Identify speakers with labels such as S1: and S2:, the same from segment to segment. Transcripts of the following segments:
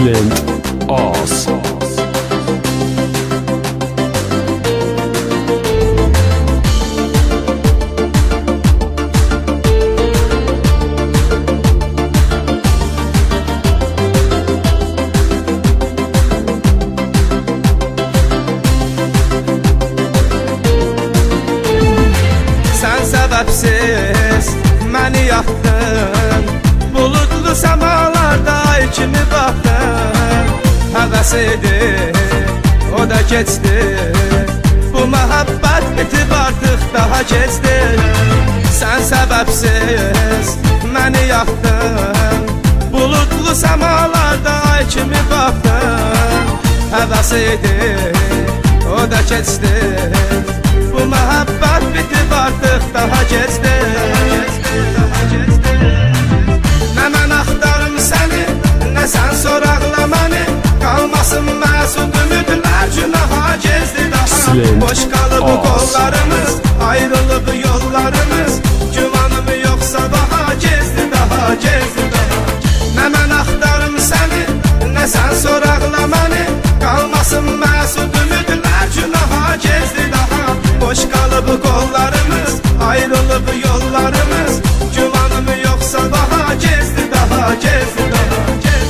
S1: Silent Oz.
S2: Səbəbsiz məni yaxdın, buludlu səmalarda ay kimi baxdın. Həvəs idi, o da keçdi, bu məhəbbət bitib artıq daha keçdi. Sən səbəbsiz məni yaxdın, buludlu səmalarda ay kimi baxdın. Həvəs idi, o da keçdi, bu məhəbbət bitib artıq daha keçdi. Nə mən axtarım səni, nə sən soraqla məni, qalmasın məsud ümidlər, günaha gezdi daha. Boş qalıb qollarımız, ayrılıb yollarımız, gümanım yoxsa daha gezdi daha, gezdi daha. Nə mən axtarım səni, nə sən soraqla məni, qalmasın məsud ümidlər, günaha gezdi daha. Boş qalıb qollarımız, ayrılıb yollarımız, gümanım yoxsa daha gezdi daha, gezdi daha, gezdi.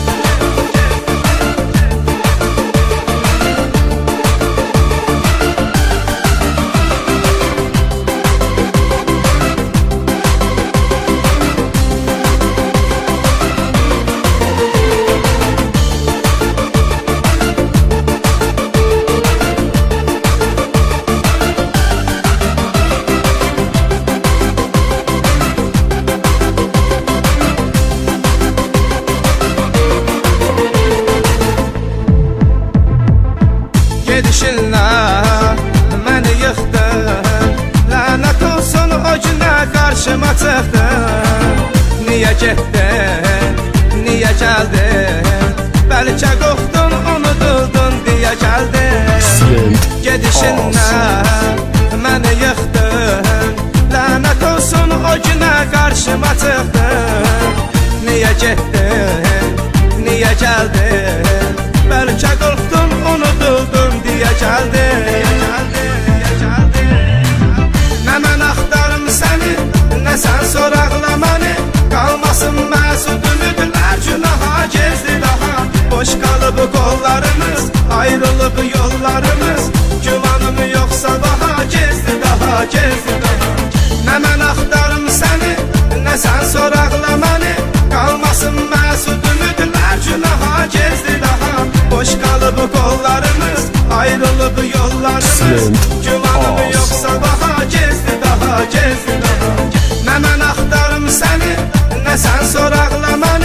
S2: Gedişinlə məni yıxdın, lənət olsun o günə qarşıma çıxdın. Niyə getdin, niyə gəldin, bəlkə qorxdun, unuduldun deyə gəldin. Gedişinlə məni yıxdın, lənət olsun o günə qarşıma çıxdın. Niyə getdin, niyə gəldin, bəlkə qorxdun, unuduldun deyə gəldin. Nə mən axtarım səni, nə sən soraqla məni, qalmasın məsud ümidlər, günaha gezdi daha. Boş qalıb qollarımız, ayrılıb yollarımız, gümanım yoxsa daha gezdi daha, gezdi daha. Nə mən axtarım səni, nə sən soraqla məni, qalmasın məsud ümidlər, günaha gezdi daha. Boş qalıb qollarımız, ayrılıb yollarımız, gümanım yoxsa daha gezdi daha, gezdi daha. Nə mən axtarım səni, nə sən soraqla məni,